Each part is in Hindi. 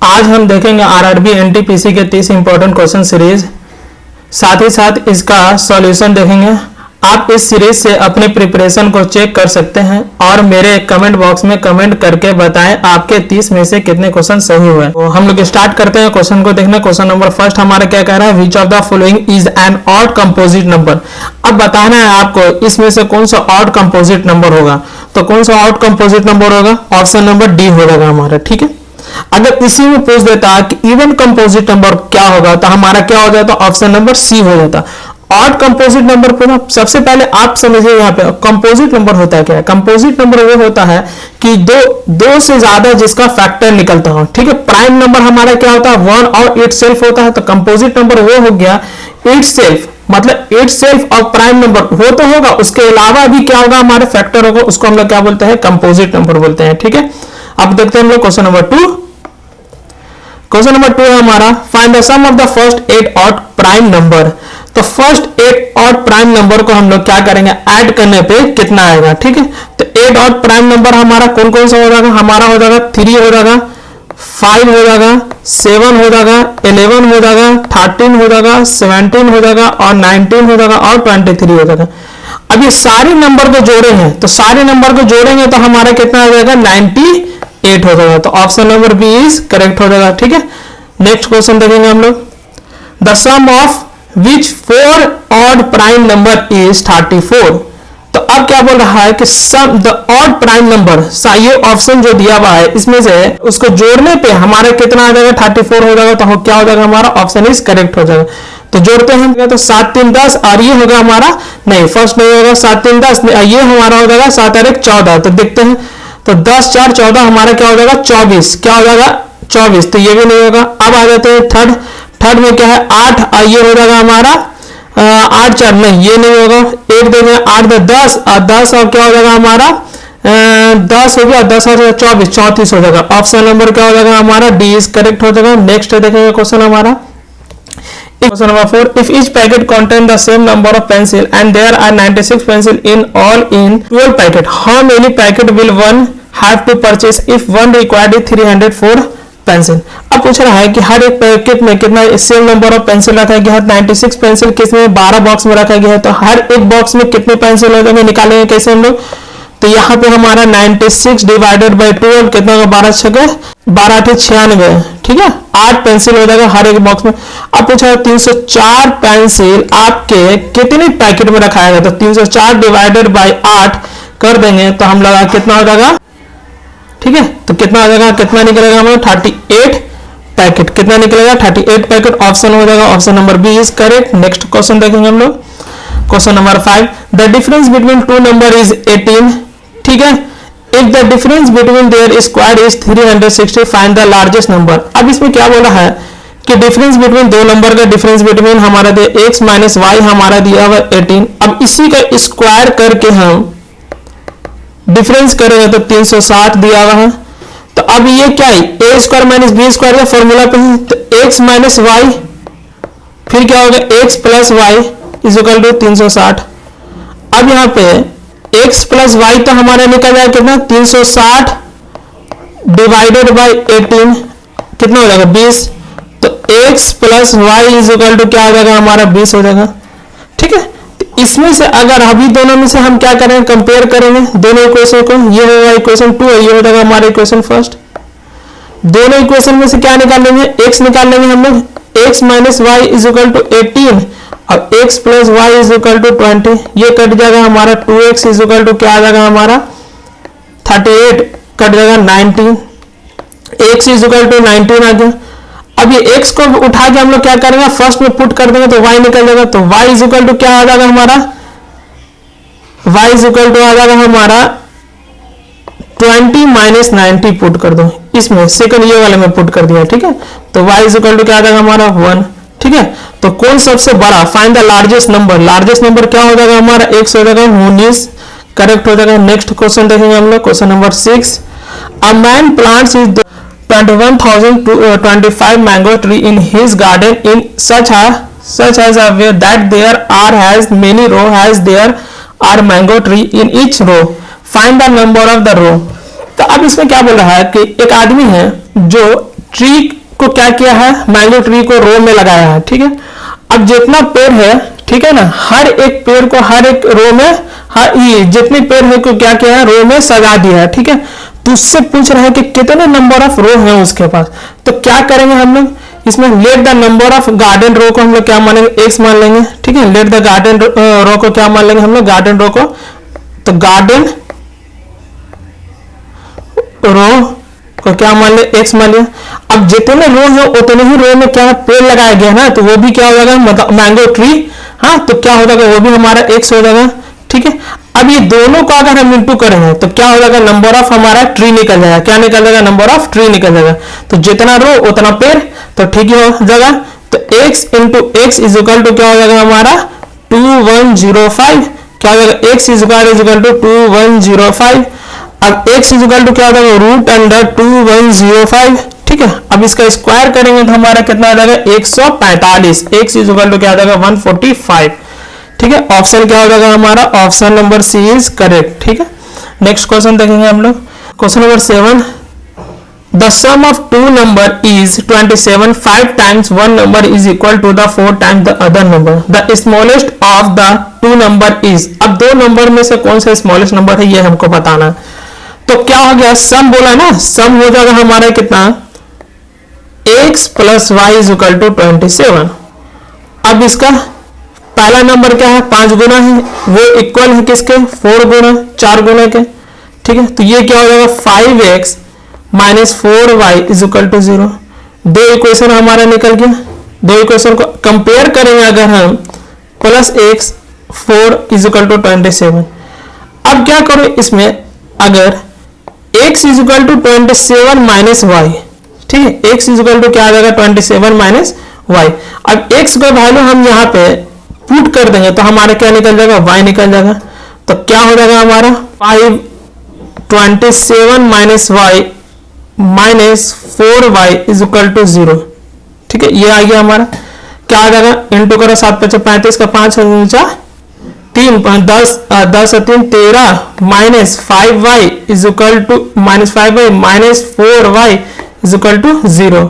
आज हम देखेंगे आरआरबी एनटीपीसी के 30 इंपॉर्टेंट क्वेश्चन सीरीज, साथ ही साथ इसका सॉल्यूशन देखेंगे। आप इस सीरीज से अपने प्रिपरेशन को चेक कर सकते हैं और मेरे कमेंट बॉक्स में कमेंट करके बताएं आपके 30 में से कितने क्वेश्चन सही हुए। तो हम लोग स्टार्ट करते हैं क्वेश्चन को देखना। क्वेश्चन नंबर फर्स्ट हमारा क्या कह रहा है, which of the following is an odd composite number. अब बताना है आपको इसमें से कौन सा ऑड कंपोजिट नंबर होगा। तो कौन सा ऑड कंपोजिट नंबर होगा, ऑप्शन नंबर डी हो जाएगा हमारा। ठीक है, अगर इसी में पूछ देता कि इवन कंपोजिट नंबर क्या होगा तो हमारा क्या हो जाता, ऑप्शन नंबर सी हो जाता। ऑड कंपोजिट नंबर को ना सबसे पहले आप समझिए यहाँ पे कंपोजिट नंबर होता है क्या है। कंपोजिट नंबर वो होता है कि दो से ज्यादा जिसका फैक्टर निकलता हो। ठीक है, प्राइम नंबर हमारा क्या होता है, वन और इटसेल्फ होता है। तो कंपोजिट नंबर वो हो गया इटसेल्फ, मतलब इटसेल्फ और प्राइम नंबर वो तो होगा, उसके अलावा भी क्या होगा हमारे फैक्टर होगा, उसको हम लोग क्या बोलते हैं, कंपोजिट नंबर बोलते हैं। ठीक है, अब देखते हैं हम लोग क्वेश्चन नंबर 2। क्वेश्चन नंबर 2 है हमारा, find the sum of the first 8 odd prime number. तो फर्स्ट 8 ऑड प्राइम नंबर को हम लोग क्या करेंगे, ऐड करने पे कितना आएगा। ठीक है, तो 8 ऑड प्राइम नंबर हमारा कौन कौन सा हो जाएगा, हमारा हो जाएगा 3 हो जाएगा, 5 हो जाएगा, 7 हो जाएगा, 11 हो जाएगा, 13 हो जाएगा, 17 हो जाएगा और 19 हो जाएगा और 23 हो जाएगा। अब ये सारे नंबर को जोड़ेंगे तो सारे नंबर को जोड़ेंगे तो हमारा कितना आ जाएगा, 98 हो जाएगा। तो option number B is correct हो जाएगा। ठीक है, नेक्स्ट क्वेश्चन देखेंगे हम लोग, the sum of which 4 odd prime number is 34। तो अब क्या बोल रहा है कि sum the odd prime number, ये ऑप्शन जो दिया हुआ है इसमें से उसको जोड़ने पे हमारा कितना आ जाएगा, 34 हो जाएगा। तो क्या हो जाएगा, हमारा ऑप्शन इज करेक्ट हो जाएगा। तो जोड़ते हैं तो 7 3 10 और ये होगा हमारा, नहीं फर्स्ट नहीं होगा, 7 3 10, ये हमारा हो जाएगा 7 और 1 14। तो देखते हैं, तो 10 4 14 हमारा क्या हो जाएगा, 24। क्या हो जाएगा, 24। तो ये भी नहीं होगा। अब आ जाते हैं थर्ड में क्या है, 8 और ये हो जाएगा हमारा 8 4, नहीं ये नहीं होगा। 1 देंगे 8 10 और 10 और क्या हो जाएगा हमारा 10 हो गया, 10 और 24 34 हो जाएगा। ऑप्शन नंबर क्या हो जाएगा हमारा, डी इज करेक्ट हो जाएगा। नेक्स्ट देखेंगे क्वेश्चन हमारा, question number 4, if each packet contain the same number of pencil and there are 96 pencil in all in 12 packet, how many packet will one have to purchase if one required 304 pencil. अब पूछ रहा है कि हर एक पैकेट में कितना सेम नंबर ऑफ पेंसिल रखा गया है, 96 पेंसिल किसमें 12 बॉक्स में रखा गया है। तो हर एक बॉक्स में कितने पेंसिल हो जाएंगे, निकालेंगे कैसे हम लोग। तो यहाँ पे हमारा 96 डिवाइडेड बाई 12 कितना होगा, 12 छके 12 96। ठीक है, 8 पेंसिल हो जाएगा हर एक बॉक्स में। अब पूछा 304 पेंसिल आपके कितने पैकेट में रखा है। तो 304 डिवाइडेड बाई 8 कर देंगे तो हम लगा कितना हो जाएगा। ठीक है, तो कितना आ जाएगा, कितना निकलेगा हमारा 38 पैकेट। कितना निकलेगा, 38 पैकेट। ऑप्शन हो जाएगा, option number B is correct. Next question देखेंगे हम लोग, question number 5, the difference between two number is 18। ठीक है, if the difference between their square is 360 find the largest number. अब इसमें क्या बोला है कि डिफरेंस बिटवीन दो नंबर का डिफरेंस बिटवीन हमारा दिया x माइनस वाई, हमारा दिया हुआ 18। अब इसी का स्क्वायर करके हम डिफरेंस करेंगे तो 360 दिया हुआ है। तो अब ये क्या है, ए स्क्वायर माइनस बी स्क्वायर का फॉर्मूला पे है। तो x माइनस वाई फिर क्या होगा, x plus y is equal to 360। अब यहाँ पे x प्लस वाई तो हमारा निकल जाएगा कितना, 360 डिवाइडेड बाई 18 कितना हो जाएगा, 20। तो x plus y is equal to क्या हो जाएगा हमारा, 20 हो जाएगा। ठीक है, इसमें से अगर अभी दोनों में से हम क्या करेंगे, कंपेयर करेंगे दोनों इक्वेशन को। ये होगा इक्वेशन 2 और ये हो जाएगा हमारा इक्वेशन फर्स्ट। दोनों इक्वेशन में से क्या निकाल लेंगे, x निकाल लेंगे हम लोग, x minus y is equal to 18 और x plus y is equal to 20। ये कट जाएगा हमारा, 2x इज इक्वल टू क्या आ जाएगा हमारा 38, कट जाएगा 19, x इज इक्वल टू 19 आ गया। अब ये x को उठा के हम लोग क्या करेंगे, फर्स्ट में पुट कर देंगे तो y निकल जाएगा। तो y इज इक्वल टू क्या आ जाएगा हमारा, y इज इक्वल टू आ जाएगा हमारा 20 माइनस 90 पुट कर दो इसमें, सेकंड ये वाले में पुट कर दिया। ठीक है, तो y इज इक्वल टू क्या आ जाएगा हमारा 1। ठीक है, तो कौन सबसे बड़ा, find the largest number. Largest number क्या हो जाएगा हमारा, x हो जाएगा, 19 करेक्ट हो जाएगा। नेक्स्ट क्वेश्चन देखेंगे हम लोग, question number 6, a man plants is 21,025 mango tree in his garden in such as a way that there are as many row as there are mango tree in each row. Find the number of the row. तो अब इसमें क्या बोल रहा है कि एक आदमी है जो ट्री को क्या किया है, मैंगो ट्री को रो में लगाया है, ठीक है। अब जितना पेड़ है, ठीक है ना, हर एक पेड़ को हर एक रो में, हर ये जितने पेड़ है को क्या किया है, रो में सजा दिया है, ठीक है। तो उससे पूछ रहा है कि कितने नंबर ऑफ रो है उसके पास। तो क्या करेंगे हम लोग इसमें, let the number of garden row को हम लोग क्या मानेंगे, एक्स मान लेंगे, ठीक है। लेट द गार्डन रो को क्या मान लेंगे हम लोग, गार्डन रो को, तो गार्डन रो को क्या मान ले, एक्स मान लिया। अब जितने रो है उतने ही रो में क्या पेड़ लगाया गया ना, तो वो भी क्या हो जाएगा, मैंगो ट्री, हाँ, तो क्या हो जाएगा, वो भी हमारा एक्स हो जाएगा, ठीक है। अब ये दोनों को अगर हम इंटू करेंगे तो क्या हो जाएगा, नंबर ऑफ हमारा ट्री निकल जाएगा, क्या निकल जाएगा, नंबर ऑफ ट्री निकल जाएगा। तो जितना रो उतना पेड़, तो ठीक हो जाएगा। तो x into x is equal to क्या हो जाएगा हमारा 2105, क्या हो जाएगा, x इज इक्वल टू 2105। अब x इज इक्वल टू क्या हो जाएगा, रूट अंडर 2105, ठीक है। अब इसका स्क्वायर करेंगे तो हमारा कितना आ जाएगा, 145। x इज इक्वल टू क्या आ जाएगा, 145, ठीक है। ऑप्शन क्या हो जाएगा हमारा, option number C is correct, ठीक है। नेक्स्ट क्वेश्चन देखेंगे हम लोग, question number 7, the sum of two number is 27, 5 times one number is equal to the 4 times the other number, the smallest of the two number is. अब दो नंबर में से कौन सा स्मॉलेस्ट नंबर है ये हमको बताना है। तो क्या हो गया, सम बोला ना, सम हो जाएगा हमारा कितना, x plus y is equal to 27। अब इसका पहला नंबर क्या है, 5 गुना है, वो इक्वल है किसके, 4 गुना, 4 गुना के, ठीक है। तो ये क्या हो जाएगा, 5x minus 4y is equal to 0। दो इक्वेशन हमारा निकल गया। दो इक्वेशन को कंपेयर करेंगे अगर हम, plus x 4 is equal to 27। अब क्या करो इसमें, अगर x is equal to 27 minus y, ठीक है, x इज इक्वल टू क्या आ जाएगा, 27 माइनस वाई। अब x का वैल्यू हम यहाँ पे पुट कर देंगे तो हमारा क्या निकल जाएगा, y निकल जाएगा। तो क्या हो जाएगा हमारा 527 minus y minus 4y is equal to 0, ठीक है। ये आ गया हमारा, क्या आ जाएगा, इंटू करो 7 5 35 का 5 3 10 10 3 13 minus 5y is equal to minus 5y minus 4y is equal to 0।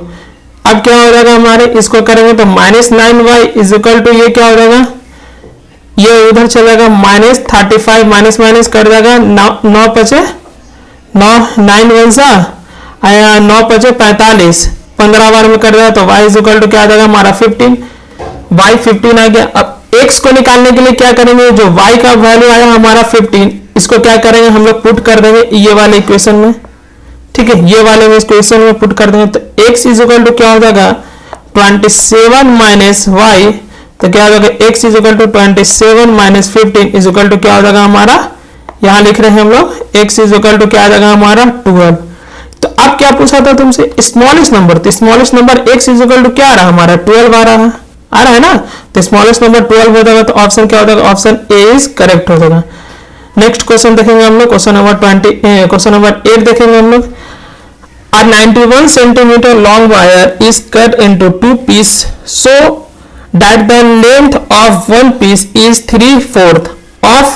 अब क्या हो जाएगा हमारे, इसको करेंगे तो minus 9y is equal to, ये क्या हो जाएगा, ये उधर चलेगा माइनस 35, माइनस माइनस कर जाएगा 9 पचे 9 9 1 सा 9 पचे 45, 15 बार में कर देगा तो y इज इक्वल टू क्या आ जाएगा हमारा 15, y 15 आ गया। अब x को निकालने के लिए क्या करेंगे, जो y का वैल्यू आया हमारा 15, इसको क्या करेंगे हम लोग पुट कर देंगे ये वाले इक्वेशन में, ठीक है, ये वाले में इक्वेशन में पुट कर देंगे तो x इज इक्वल टू क्या हो जाएगा 27 माइनस y, तो क्या हो जाएगा x is equal to 27 minus 15 is equal to क्या हो जाएगा हमारा, यहाँ लिख रहे हैं हम लोग x इज इक्वल टू क्या आ जाएगा हमारा 12। तो अब क्या पूछा था तुमसे, स्मॉलेस्ट नंबर, तो smallest number x is equal to क्या आ रहा है हमारा 12 आ रहा है ना। तो स्मॉलेस्ट नंबर 12 हो जाएगा, तो ऑप्शन क्या हो जाएगा, ऑप्शन ए इज करेक्ट हो जाएगा। नेक्स्ट क्वेश्चन देखेंगे हम लोग, क्वेश्चन नंबर 8 देखेंगे हम लोग। A 91 centimeter long wire is cut into 2 pieces so that the length of one piece is 3/4 of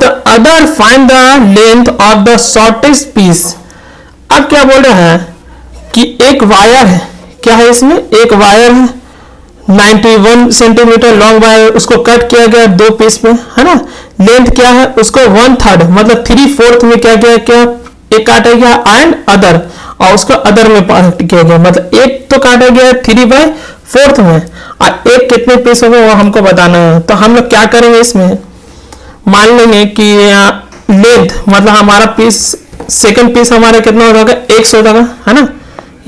the other. Find the length of the shortest piece. अब क्या बोल रहा है कि एक वायर है, क्या है इसमें, एक वायर है 91 सेंटीमीटर लॉन्ग वायर, उसको कट किया गया 2 पीस में, है ना। लेंथ क्या है उसको 1/3 मतलब 3/4 में क्या किया, क्या एक काटा गया एंड अदर, और उसको अदर में पार्ट किया गया, मतलब एक तो काटा गया 3/4 में, और एक कितने पीस होंगे वो हमको बताना है। तो हम लोग क्या करेंगे इसमें, मान लेंगे कि लेंथ मतलब हमारा पीस, सेकंड पीस हमारा कितना हो जाएगा, x हो जाएगा, है ना।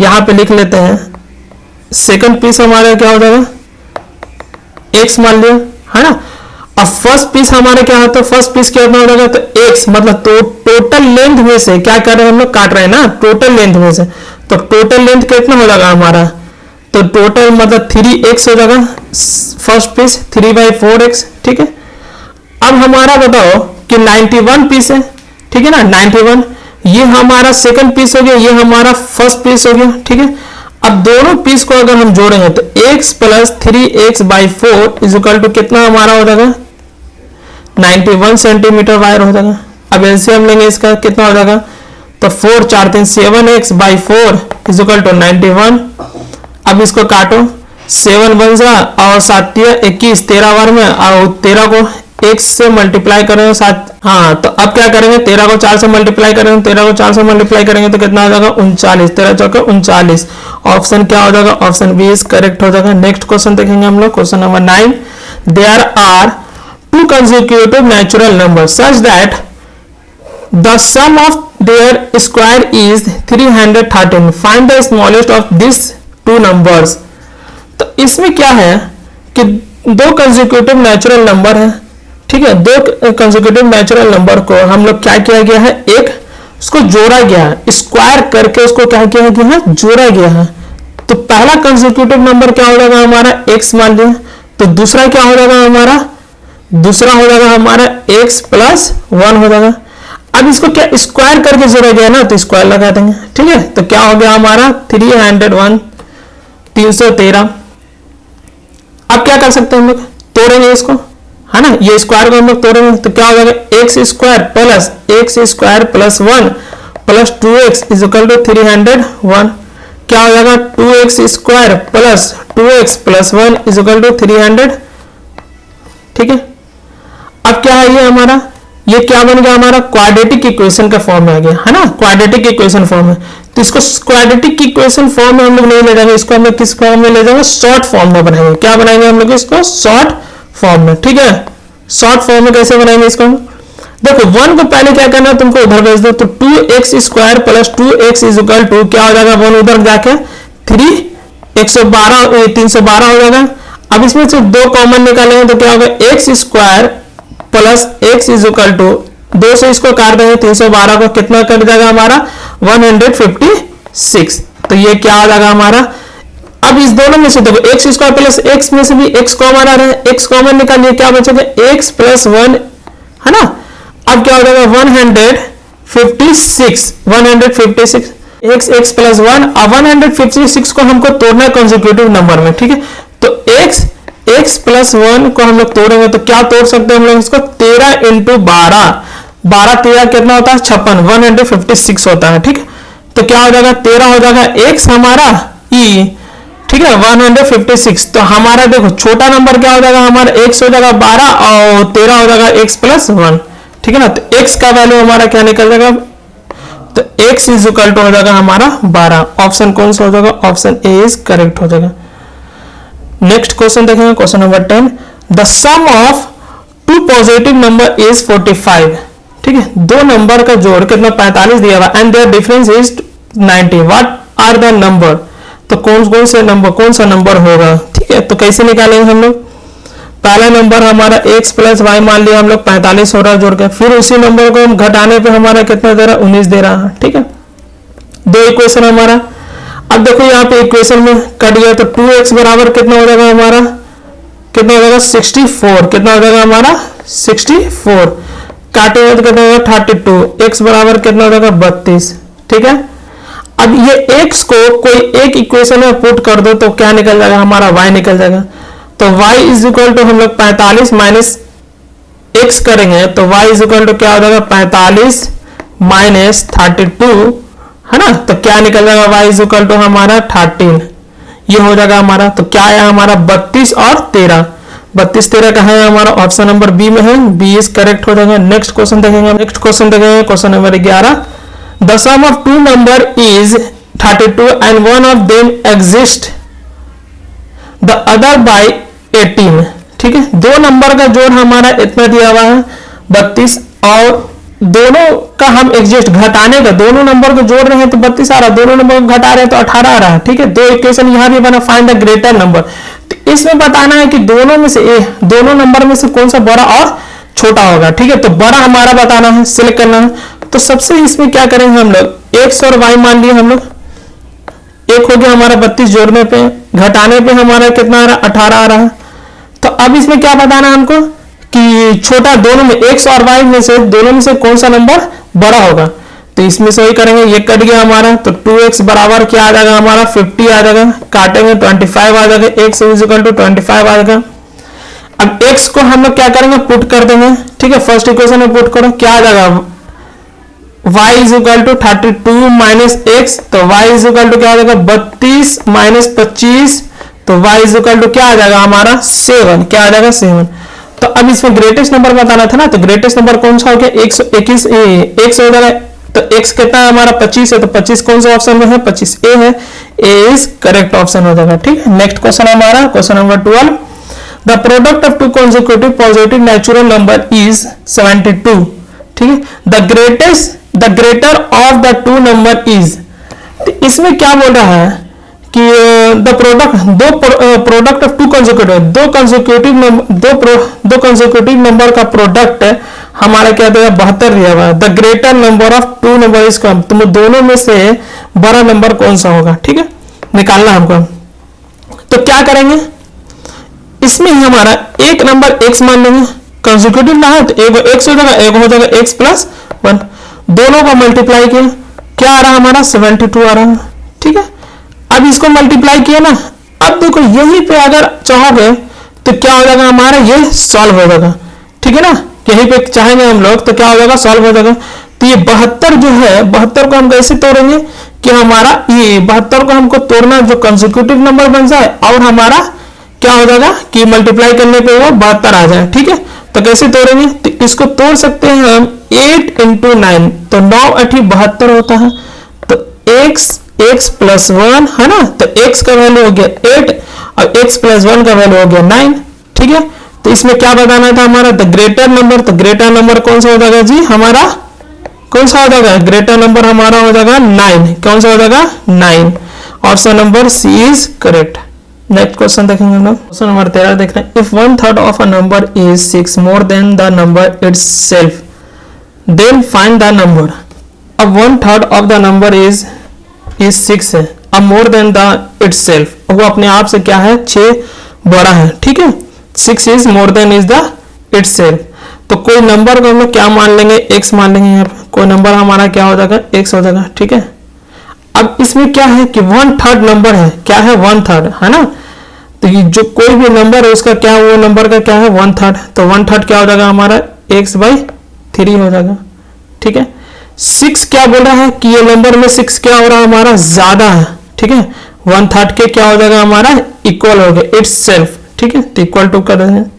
यहाँ पे लिख लेते हैं सेकंड पीस हमारा क्या हो जाएगा, x मान लिया, है ना। अब फर्स्ट पीस हमारे क्या होता है, फर्स्ट पीस क्या हो जाएगा, तो x मतलब तो टोटल लेंथ में से क्या कर रहे हैं हम लोग, काट रहे हैं ना, टोटल लेंथ में से, तो टोटल लेंथ कितना हो जाएगा हमारा, तो टोटल मतलब 3x हो जाएगा फर्स्ट पीस 3/4x, ठीक है। अब हमारा बताओ कि 91 पीस है, ठीक है ना, 91 ये हमारा सेकंड पीस हो गया, ये हमारा फर्स्ट पीस हो गया, ठीक है। अब दोनों पीस को अगर हम जोड़ेंगे तो x plus 3x/4 is equal to कितना हमारा हो जाएगा 91 सेंटीमीटर वायर हो जाएगा। अब एलसीएम लेंगे इसका कितना हो जाएगा, तो 4 4 3 7x by 4 is equal to 91। अब इसको काटो, 7 बन जा और 7 21, 13 बार में, और 13 को x से मल्टीप्लाई करेंगे 7। हाँ, तो अब क्या करेंगे, 13 को 4 से मल्टीप्लाई करेंगे, 13 को 4 से मल्टीप्लाई करेंगे तो कितना हो जाएगा 39, 13 चौके 39। ऑप्शन क्या हो जाएगा, ऑप्शन बी इज करेक्ट हो जाएगा। नेक्स्ट क्वेश्चन देखेंगे हम लोग, question number 9। There are two consecutive natural number such that the sum of their square is 313, find the smallest of this two numbers. तो इसमें क्या है कि दो कंसेक्यूटिव नेचुरल नंबर है, ठीक है। दो कंसेक्यूटिव नेचुरल नंबर को हम लोग क्या किया गया है, एक उसको जोड़ा गया है, स्क्वायर करके उसको क्या किया गया है, जोड़ा गया है। तो पहला कंसेक्यूटिव नंबर क्या हो जाएगा हमारा, x मान लिया। तो दूसरा क्या हो जाएगा हमारा, दूसरा हो जाएगा हमारा x प्लस 1 हो जाएगा। अब इसको क्या स्क्वायर करके जोड़ा गया ना, तो स्क्वायर लगा देंगे, ठीक है। तो क्या हो गया हमारा 301, 313। अब क्या कर सकते हैं हम लोग, तोड़ेंगे इसको, है ना, ये स्क्वायर को हम लोग तोड़ेंगे तो क्या हो जाएगा, x square plus 1 plus 2x is equal to 301। क्या हो जाएगा 2x square plus 2x plus 1 is equal to 300, ठीक है। अब क्या है ये हमारा, ये क्या बन गया हमारा, क्वाड्रेटिक इक्वेशन का फॉर्म में आ गया, है ना, क्वाड्रेटिक इक्वेशन फॉर्म है। तो इसको क्वाड्रेटिक इक्वेशन फॉर्म में हम लोग नहीं ले जाएंगे, इसको हम लोग किस फॉर्म में ले जाएंगे, शॉर्ट फॉर्म में बनाएंगे। क्या बनाएंगे हम लोग इसको, शॉर्ट फॉर्म में, ठीक है। शॉर्ट फॉर्म में कैसे बनाएंगे इसको, देखो 1 को पहले क्या करना है, तुमको उधर भेज दो। तो 2x square plus 2x is equal to क्या हो जाएगा, 1 उधर जाके 312 हो जाएगा। अब इसमें से 2 कॉमन निकालेंगे तो क्या होगा, x square plus x is equal to 2 से इसको काट देंगे, 312 को कितना कर जाएगा हमारा 156। तो ये क्या हो जाएगा हमारा, अब इस दोनों में से देखो x स्क्वायर प्लस x में से भी x कॉमन आ रहा है, x कॉमन निकालिए, क्या बचेगा x प्लस 1, है ना। अब क्या हो जाएगा 156 x प्लस 1। अब 156 को हमको तोड़ना है कंसेक्यूटिव नंबर में, ठीक है। तो x प्लस 1 को हम लोग तोड़ेंगे तो क्या तोड़ सकते हैं हम लोग इसको, 13 इंटू 12, 13 कितना होता है 56, 156 होता है, ठीक है। तो क्या हो जाएगा 13 हो जाएगा x हमारा e, ठीक है, 156। तो हमारा देखो छोटा नंबर क्या हो जाएगा हमारा, x हो जाएगा 12 और 13 हो जाएगा x प्लस 1, ठीक है ना। तो x का वैल्यू हमारा क्या निकल जाएगा, तो x इज इक्वल टू हो जाएगा हमारा 12। ऑप्शन कौन सा हो जाएगा, ऑप्शन ए इज करेक्ट हो जाएगा। नेक्स्ट क्वेश्चन देखेंगे, question number 10। The sum of two positive number is 45, ठीक है। दो नंबर का जोड़ कितना 45 दिया हुआ, and their difference is 90, what are the number. तो कौन सा नंबर होगा, ठीक है। तो कैसे निकालेंगे हम लोग, पहला नंबर हमारा x प्लस वाई मान लिया हम लोग 45 हो रहा है जोड़ के, फिर उसी नंबर को हम घटाने पे हमारा कितना दे रहा है 19 दे रहा है, ठीक है। दो इक्वेशन हमारा, अब देखो यहाँ पे इक्वेशन में कट गया तो 2x बराबर कितना हो जाएगा हमारा, कितना हो जाएगा 64, कितना हो जाएगा हमारा 64, काटेंगे तो कितना होगा 32, x बराबर कितना हो जाएगा 32, ठीक है। अब ये x को कोई एक इक्वेशन में पुट कर दो तो क्या निकल जाएगा हमारा y निकल जाएगा। तो y इज इक्वल टू हम लोग 45 माइनस x करेंगे तो y इज इक्वल टू क्या हो जाएगा 45 माइनस 32, है ना। तो क्या निकल जाएगा y इज इक्वल टू हमारा 13, ये हो जाएगा हमारा। तो क्या है हमारा 32 और 13, 32 13 का है हमारा, ऑप्शन नंबर बी में है, बी इज करेक्ट हो जाएगा। नेक्स्ट क्वेश्चन देखेंगे, question number 11। The sum of two number is 32 and one of them exists the other by 18, ठीक है। दो नंबर का जोड़ हमारा इतना दिया हुआ है 32 और दोनों का हम एग्जिस्ट घटाने का, दोनों नंबर को जोड़ रहे हैं तो 32 आ रहा है, दोनों नंबर को घटा रहे हैं तो 18 आ रहा है, ठीक है। दो इक्वेशन यहाँ भी बना, फाइंड द ग्रेटर नंबर। तो इसमें बताना है कि दोनों में से दोनों नंबर में से कौन सा बड़ा और छोटा होगा, ठीक है। तो बड़ा हमारा बताना है, सिलेक्ट करना है। तो सबसे इसमें क्या करेंगे हम लोग, x और y मान लिए हम लोग, एक हो गया हमारा 32 जोड़ने पे, घटाने पे हमारा कितना आ रहा है 18 आ रहा है। तो अब इसमें क्या बताना है हमको कि छोटा दोनों में x और y में से दोनों में से कौन सा नंबर बड़ा होगा। तो इसमें से वही करेंगे, ये कट गया हमारा, तो 2x बराबर क्या आ जाएगा हमारा 50 आ जाएगा, काटेंगे 25 आ जाएगा, x इज इक्वल टू 25 आ जाएगा। अब x को हम लोग क्या करेंगे पुट कर देंगे, ठीक है। फर्स्ट इक्वेशन में पुट करो, क्या आ जाएगा y is equal to 32 minus x, तो y इज इक्वल टू क्या आ जाएगा 32 माइनस 25, तो y इज इक्वल टू क्या आ जाएगा हमारा 7, क्या आ जाएगा 7। तो अब इसमें ग्रेटेस्ट नंबर बताना था ना, तो ग्रेटेस्ट नंबर कौन सा हो गया 121, x हो जाएगा, तो x कितना है हमारा 25 है, तो 25 कौन सा ऑप्शन में है 25 ए है, ए इज करेक्ट ऑप्शन हो जाएगा। ठीक है, नेक्स्ट क्वेश्चन हमारा question number 12, the product of two consecutive positive natural number is 72। ठीक है, the greater of the two number is, तो इसमें क्या बोल रहा है कि the product of two consecutive, दो कंसेक्यूटिव नंबर का प्रोडक्ट हमारा क्या देगा 72 दिया हुआ है। The greater number of two number is कम, तो दोनों में से बड़ा नंबर कौन सा होगा। ठीक है, निकालना हमको। तो क्या करेंगे, इसमें हमारा एक नंबर x मान लेंगे, कंसेक्यूटिव ना है तो एक x हो जाएगा, एक हो जाएगा x प्लस 1, दोनों का मल्टीप्लाई किया, क्या आ रहा हमारा 72 आ रहा है। ठीक है, अब इसको मल्टीप्लाई किया ना, अब देखो यहीं पे अगर चाहोगे तो क्या हो जाएगा हमारा ये सॉल्व हो जाएगा। ठीक है ना, यहीं पे चाहेंगे हम लोग तो क्या हो जाएगा सॉल्व हो जाएगा। तो ये 72 जो है 72 को हम कैसे तोड़ेंगे कि हमारा ये 72 को हमको तोड़ना जो कंसेक्यूटिव नंबर बन जाए और हमारा क्या हो जाएगा कि मल्टीप्लाई करने पे वो 72 आ जाए। ठीक है, तो कैसे तोड़ेंगे, तो इसको तोड़ सकते हैं हम 8 × 9, तो 9 8 72 होता है, तो x प्लस 1 है ना, तो x का वैल्यू हो गया 8 और x प्लस 1 का वैल्यू हो गया 9। ठीक है, तो इसमें क्या बताना था हमारा द ग्रेटर नंबर, तो ग्रेटर नंबर कौन सा हो जाएगा जी हमारा, कौन सा हो जाएगा ग्रेटर नंबर हमारा हो जाएगा 9, कौन सा हो जाएगा 9, option number C is correct. Next question देखेंगे हम लोग, क्वेश्चन नंबर 13 देख रहे हैं, if 1/3 of a number is 6 more than the number itself then find the number. अब 1/3 ऑफ द नंबर इज 6 है, अब मोर देन द इटसेल्फ, वो अपने आप से क्या है 6 बड़ा है। ठीक है, 6 is more than is the itself, तो कोई नंबर को हम लोग क्या मान लेंगे x मान लेंगे, यहाँ पे कोई नंबर हमारा क्या हो जाएगा x हो जाएगा। ठीक है, अब इसमें क्या है कि 1/3 नंबर है, क्या है 1/3 है ना, तो ये जो कोई भी नंबर है उसका क्या वो नंबर का क्या है 1/3, तो 1/3 क्या हो जाएगा हमारा x/3 हो जाएगा। ठीक है, 6 क्या बोल रहा है कि ये नंबर में 6 क्या हो रहा है हमारा ज्यादा है। ठीक है, 1/3 के क्या हो जाएगा हमारा इक्वल हो गया इट्स सेल्फ। ठीक है, तो इक्वल टू कर रहे हैं।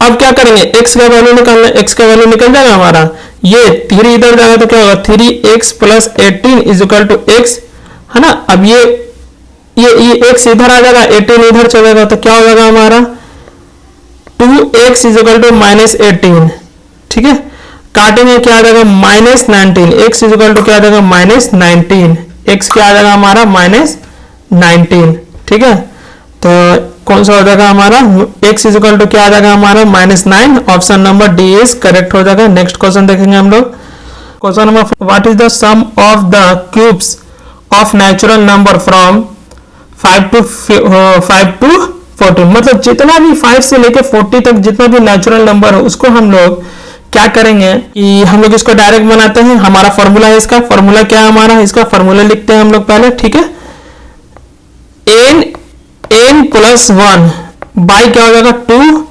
अब क्या करेंगे x का वैल्यू निकालना, x का वैल्यू निकल जाएगा हमारा, ये 3 इधर जाएगा तो क्या होगा 3x प्लस 18 इज इक्वल टू x है ना। अब ये x इधर आ जाएगा 18 इधर चलेगा तो क्या हो जाएगा हमारा 2x इज इक्वल टू -18। ठीक है, काटेंगे क्या आ जाएगा -19, x इज इक्वल टू क्या आ जाएगा -19, x क्या आ जाएगा हमारा -19। ठीक है, तो कौन सा हो जाएगा हमारा x इज इक्वल टू क्या आ जाएगा हमारा -9, option number D is correct हो जाएगा। नेक्स्ट क्वेश्चन देखेंगे हम लोग, question number what is the sum of the cubes of natural number from 5 to 40, मतलब जितना भी 5 से लेके 40 तक जितना भी नेचुरल नंबर है उसको हम लोग क्या करेंगे कि हम लोग इसको डायरेक्ट बनाते हैं। हमारा फॉर्मूला है, इसका फॉर्मूला क्या है हमारा, इसका फॉर्मूला लिखते हैं हम लोग पहले। ठीक है, n प्लस 1 बाई क्या हो जाएगा 2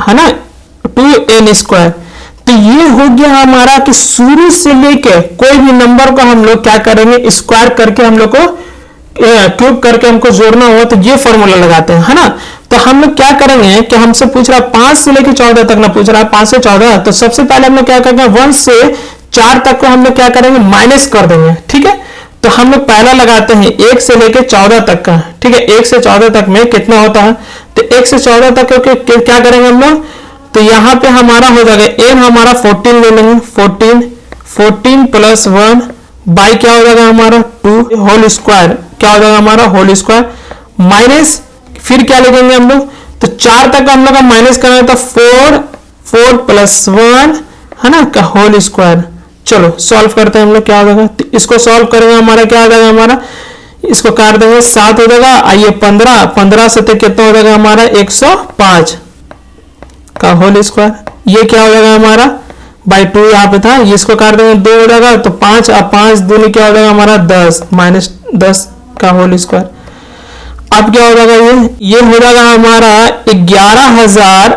है ना, 2n²। तो ये हो गया हमारा कि शुरू से लेके कोई भी नंबर को हम लोग क्या करेंगे स्क्वायर करके हम लोग को क्यूब करके हमको जोड़ना हो तो ये फॉर्मूला लगाते हैं है ना। तो हम लोग क्या करेंगे कि हमसे पूछ रहा है 5 से लेके 14 तक ना पूछ रहा है 5 से 14, तो सबसे पहले हम लोग क्या करेंगे 1 से 4 तक को हम लोग क्या करेंगे माइनस कर देंगे। ठीक है, तो हम लोग पहला लगाते हैं 1 से लेके 14 तक का। ठीक है, 1 से 14 तक में कितना होता है, तो 1 से 14 तक क्या करेंगे हम लोग, तो यहाँ पे हमारा हो जाएगा n हमारा 14 ले लेंगे, 14 प्लस 1 बाई क्या हो जाएगा हमारा 2 होल स्क्वायर, क्या हो जाएगा हमारा होल स्क्वायर माइनस, फिर क्या लिखेंगे हम लोग, तो 4 तक हम लोग का माइनस करना था 4 प्लस 1 है ना का होल स्क्वायर। चलो सॉल्व करते हैं हम लोग, क्या हो जाएगा, तो इसको सॉल्व करेंगे हमारा क्या हो जाएगा हमारा, इसको काट देंगे 7 हो जाएगा, आइए 15 से कितना हो जाएगा हमारा 105 का होल स्क्वायर, ये क्या हो जाएगा हमारा बाई 2 यहाँ पे था, इसको काट देंगे 2 हो जाएगा, तो 5 और 5 दूनी क्या हो जाएगा हमारा 10 -10 का होल स्क्वायर। अब क्या हो जाएगा ये हो जाएगा हमारा 11,000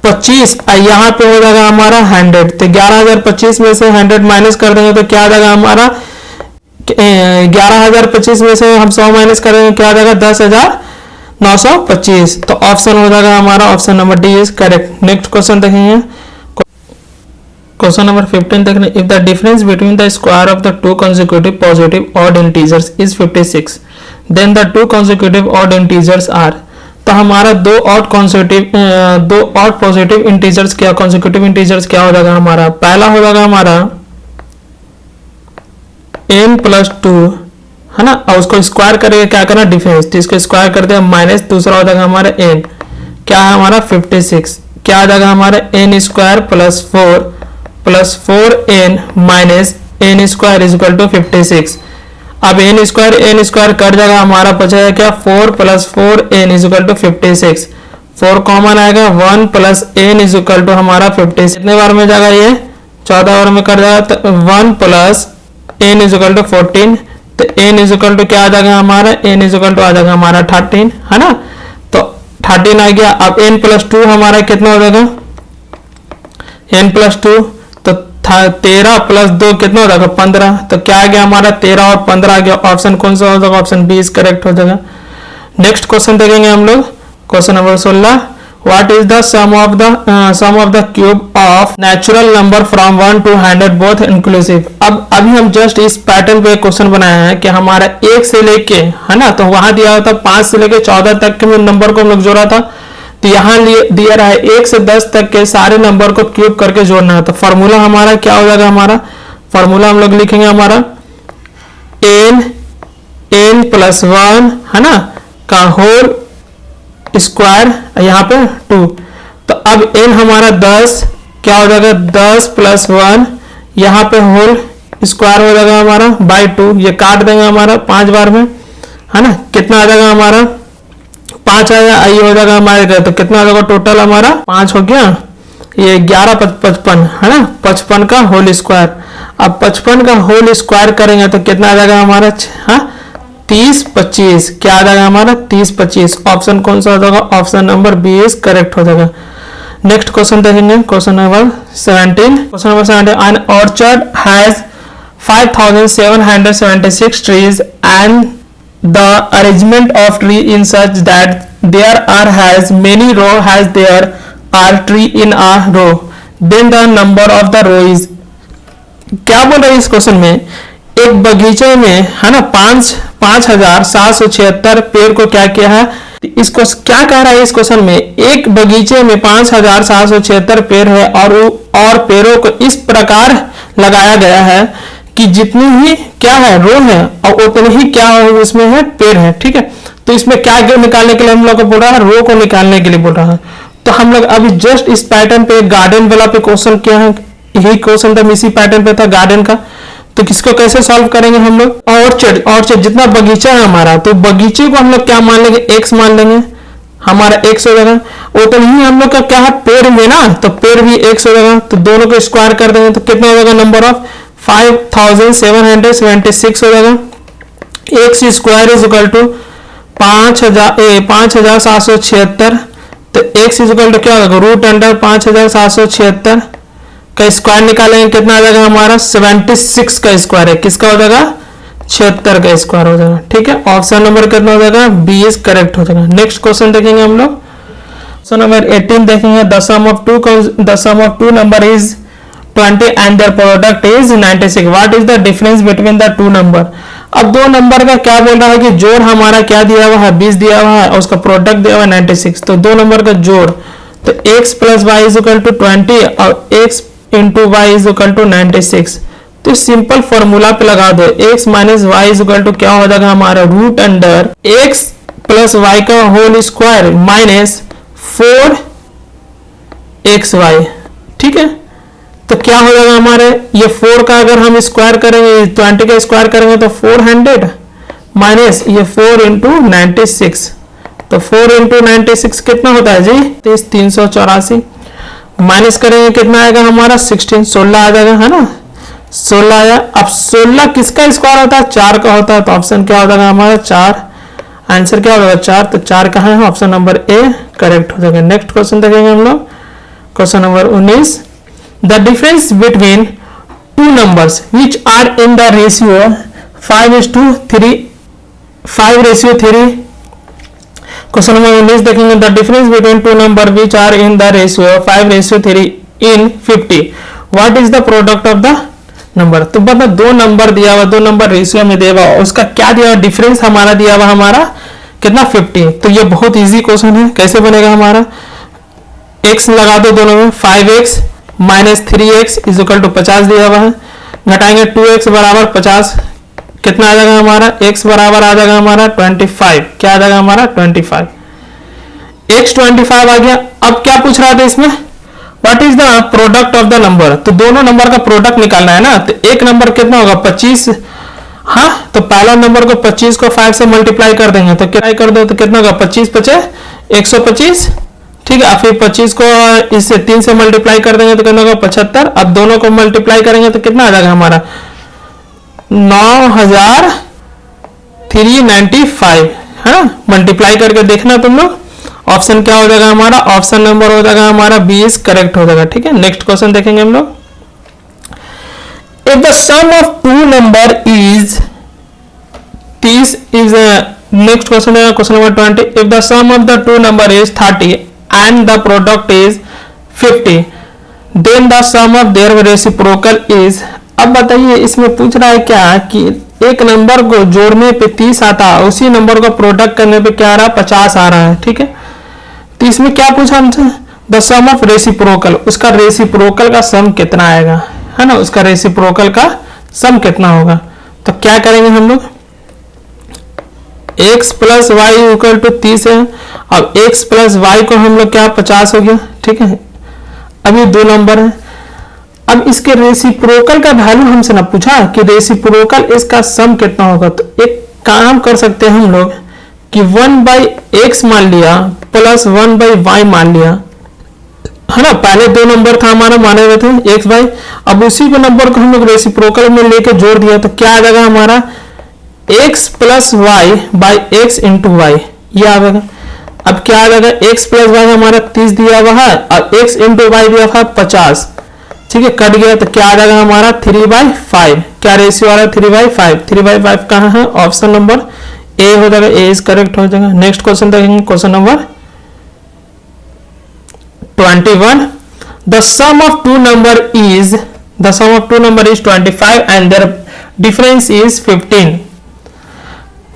25, यहाँ पे हो जाएगा हमारा 100। तो 11,025 में से 100 माइनस कर देंगे तो क्या आ जाएगा हमारा 11,025 में से हम 100 माइनस करेंगे क्या आ जाएगा 10,925। तो ऑप्शन हो जाएगा हमारा option number D is correct. Next question देखेंगे, क्वेश्चन नंबर 15 देखने, if the difference between the square of the two consecutive positive odd integers is 56 then the two consecutive odd integers are. तो हमारा दो ऑड पॉजिटिव इंटीजर्स क्या consecutive इंटीजर्स क्या हो जाएगा हमारा, पहला हो जाएगा हमारा n+2 है ना, और उसको स्क्वायर करके क्या करना डिफरेंस, तो इसको स्क्वायर कर दिया माइनस, दूसरा हो जाएगा हमारा n क्या है हमारा 56, क्या आ जाएगा हमारा n square plus 4n minus n square is equal to 56। अब n स्क्वायर कट जाएगा, हमारा बचेगा क्या 4 + 4n is equal to 56। 4 common आएगा, 1 + n इज इक्वल टू हमारा 56। कितने बार में जाएगा ये 14 बार में कट जाएगा, तो 1 + n इज इक्वल टू 14। तो n इज इक्वल टू क्या आ जाएगा हमारा, n इज इक्वल टू आ जाएगा हमारा 13 है ना। तो 13 आ गया। अब n+2 हमारा कितना हो जाएगा, n+2 तो 13 + 2 कितना हो जाएगा 15। तो क्या आ गया हमारा 13 और 15 आ गया। ऑप्शन कौन सा हो जाएगा, ऑप्शन बी इज करेक्ट हो जाएगा। नेक्स्ट क्वेश्चन देखेंगे हम लोग, question number 16, what is the sum of the cube of natural number from 1 to 100 both inclusive. अब अभी हम जस्ट इस पैटर्न पे क्वेश्चन बनाया है कि हमारा 1 से लेके है ना, तो वहां दिया होता 5 से लेके 14 तक के नंबर को हम लोग जोड़ा था, तो यहाँ दिया रहा है 1 से 10 तक के सारे नंबर को क्यूब करके जोड़ना है। तो फॉर्मूला हमारा क्या हो जाएगा, हमारा फॉर्मूला हम लोग लिखेंगे हमारा n+1 है ना का होल स्क्वायर, यहाँ पे 2। तो अब n हमारा 10 क्या हो जाएगा 10 + 1 यहाँ पे होल स्क्वायर हो जाएगा हमारा बाय 2। ये काट देंगे हमारा 5 बार में है ना, कितना आ जाएगा हमारा 5 आया, आई हो जाएगा हमारे, तो कितना आ जाएगा टोटल हमारा 5 हो गया, ये 11 + 55 है ना, 55 का होल स्क्वायर। अब 55 का होल स्क्वायर करेंगे तो कितना आ जाएगा हमारा 30 25, क्या आ जाएगा हमारा 30 25। ऑप्शन कौन सा हो जाएगा, option number B is correct हो जाएगा। नेक्स्ट क्वेश्चन देखेंगे, question number 17, an orchard has 5776 trees and the arrangement of tree in such that there has many row has there are tree in a row, then the number of the row is। क्या बोल रहे हैं इस क्वेश्चन में, एक बगीचे में है ना 5,776 पेड़ को क्या किया है, इसको क्या कह रहा है इस क्वेश्चन में, एक बगीचे में 5,776 पेड़ है और पेड़ों को इस प्रकार लगाया गया है कि जितनी ही क्या है रो है और उतनी ही क्या है उसमें है पेड़ है, ठीक है। तो इसमें क्या निकालने के लिए हम लोग को बोल रहा है, रो को निकालने के लिए बोल रहा है। तो हम लोग अभी जस्ट इस पैटर्न पे गार्डन वाला पे क्वेश्चन किया है, यही क्वेश्चन था इसी पैटर्न पे था गार्डन का। तो किसको कैसे सॉल्व करेंगे हम लोग, ऑर्चर्ड जितना बगीचा है हमारा, तो बगीचे को हम लोग क्या मान लेंगे x मान लेंगे, हमारा x हो जाएगा, उतना ही हम लोग का क्या है पेड़ में ना, तो पेड़ भी x हो जाएगा। तो दोनों को स्क्वायर कर देंगे तो कितना हो जाएगा, नंबर ऑफ 5776 हो जाएगा। x square is equal to 5776, तो x इज इक्वल टू क्या होगा √5776 का स्क्वायर निकालेंगे, कितना आ जाएगा हमारा 76 का स्क्वायर है, किसका हो जाएगा 76 का स्क्वायर हो जाएगा, ठीक है। ऑप्शन नंबर कितना हो जाएगा, बी इज करेक्ट हो जाएगा। नेक्स्ट क्वेश्चन देखेंगे हम लोग, क्वेश्चन नंबर 18 देखेंगे, the sum of two number is 20 and their product is 96, what is the difference between the two number. अब दो नंबर का क्या बोल रहा है कि जोड़ हमारा क्या दिया हुआ है 20 दिया हुआ है और उसका प्रोडक्ट दिया हुआ है 96, तो दो नंबर का जोड़, तो x + y is equal to 20 और x × y is equal to 96। तो सिंपल फॉर्मूला पे लगा दो, x - y is equal to क्या हो जाएगा हमारा √x + y का होल स्क्वायर माइनस 4xy, ठीक है। तो क्या हो जाएगा हमारे, ये 4 का अगर हम स्क्वायर करेंगे 20 का स्क्वायर करेंगे तो 400 माइनस ये 4 × 96, तो 4 × 96 कितना होता है जी 384, माइनस करेंगे कितना आएगा हमारा 16 आ जाएगा है ना, 16 आया। अब 16 किसका स्क्वायर होता है 4 का होता है, तो ऑप्शन क्या हो जाएगा हमारा 4, आंसर क्या हो जाएगा 4, तो 4 कहाँ है, ऑप्शन नंबर ए करेक्ट हो जाएगा। नेक्स्ट क्वेश्चन देखेंगे हम लोग, question number 19, the difference between two numbers which are in the ratio 5:3, 5:3। Question number 19 देखेंगे, the difference between two number which are in the ratio 5:3 in 50, what is the product of the number. तो मतलब दो नंबर दिया हुआ, दो नंबर रेशियो में दिया हुआ, उसका क्या दिया हुआ, डिफरेंस हमारा दिया हुआ हमारा कितना 50। तो ये बहुत इजी क्वेश्चन है, कैसे बनेगा हमारा, x लगा दो दोनों में, 5x minus 3x is equal to 50 दिया हुआ है, घटाएंगे 2x बराबर 50, कितना आ जाएगा हमारा, x बराबर आ जाएगा हमारा 25, क्या आ जाएगा हमारा 25, x 25 आ गया। अब क्या पूछ रहा था इसमें, what is the product of the number, तो दोनों नंबर का प्रोडक्ट निकालना है ना। तो एक नंबर कितना होगा 25, हाँ तो पहला नंबर को 25 को 5 से मल्टीप्लाई कर देंगे, तो क्या कर दो तो कितना होगा 25 25 125, ठीक है। फिर 25 को इससे 3 से मल्टीप्लाई कर देंगे तो कितना होगा 75। अब दोनों को मल्टीप्लाई करेंगे तो कितना आ जाएगा हमारा 9395, है ना। मल्टीप्लाई करके देखना तुम लोग, ऑप्शन क्या हो जाएगा हमारा, ऑप्शन नंबर हो जाएगा हमारा 20 करेक्ट हो जाएगा, ठीक है। नेक्स्ट क्वेश्चन देखेंगे हम लोग, if the sum of two number is 30 is, next question है question number 20, if the sum of the two number is 30 and the product is 50 then the sum of their reciprocal is. अब बताइए इसमें पूछ रहा है क्या कि एक नंबर को जोड़ने पे 30 आता है, उसी नंबर को प्रोडक्ट करने पे क्या आ रहा है 50 आ रहा है, ठीक है। तो इसमें क्या पूछा हमसे, द सम ऑफ रेसिप्रोकल, उसका रेसिप्रोकल का सम कितना आएगा, है ना, उसका रेसिप्रोकल का सम कितना होगा। तो क्या करेंगे हम लोग, x plus y equal to 30 है, अब x प्लस वाई को हम लोग क्या 50 हो गया, ठीक है। अब ये दो नंबर है, अब इसके रेसिप्रोकल का वैल्यू हमसे ना पूछा कि रेसिप्रोकल इसका सम कितना होगा। तो एक काम कर सकते हैं हम लोग कि 1/x मान लिया प्लस 1/y मान लिया, है ना। पहले दो नंबर था हमारा माने हुए थे x y, अब उसी को नंबर को हम लोग रेसिप्रोकल में लेके जोड़ दिया तो क्या आ जाएगा हमारा x plus y by x into y, ये आ जाएगा। अब क्या आ जाएगा x प्लस वाई हमारा 30 दिया हुआ है और x इंटू वाई दिया हुआ है 50, ठीक है, कट गया तो क्या आ जाएगा हमारा 3/5, क्या रेशियो आ रहा है 3/5, 3/5 कहाँ है, ऑप्शन नंबर ए हो जाएगा, ए इज करेक्ट हो जाएगा। नेक्स्ट क्वेश्चन देखेंगे question number 21, the sum of two number is 25 and their difference is 15।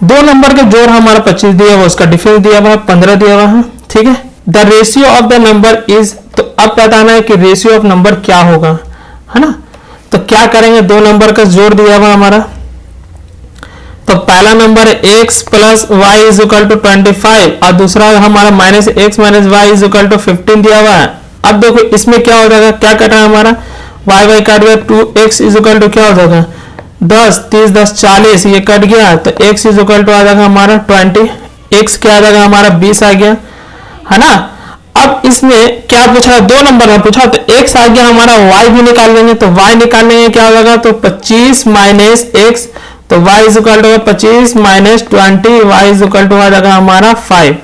दो नंबर के जोड़ हमारा 25 दिया हुआ, उसका डिफरेंस दिया हुआ 15 दिया हुआ है, ठीक है। The ratio of the number is, तो अब बताना है कि रेशियो ऑफ नंबर क्या होगा, है ना। तो क्या करेंगे, दो नंबर का जोड़ दिया हुआ हमारा, तो पहला नंबर है x plus y is equal to 25 और दूसरा हमारा minus x minus y is equal to 15 दिया हुआ है। अब देखो इसमें क्या हो जाएगा, क्या कटा हमारा y y काट गया, 2x इज इक्वल टू क्या हो जाएगा 10 30 10 40, ये कट गया तो x इज इक्वल टू आ जाएगा हमारा 20, x क्या आ जाएगा हमारा 20 आ गया, है ना। अब इसमें क्या पूछा है, दो नंबर में पूछा तो x आ गया हमारा, y भी निकाल लेंगे तो y निकालने में क्या होगा, तो 25 माइनस x, तो y is equal to 25 minus 20, y is equal to आ जाएगा हमारा 5,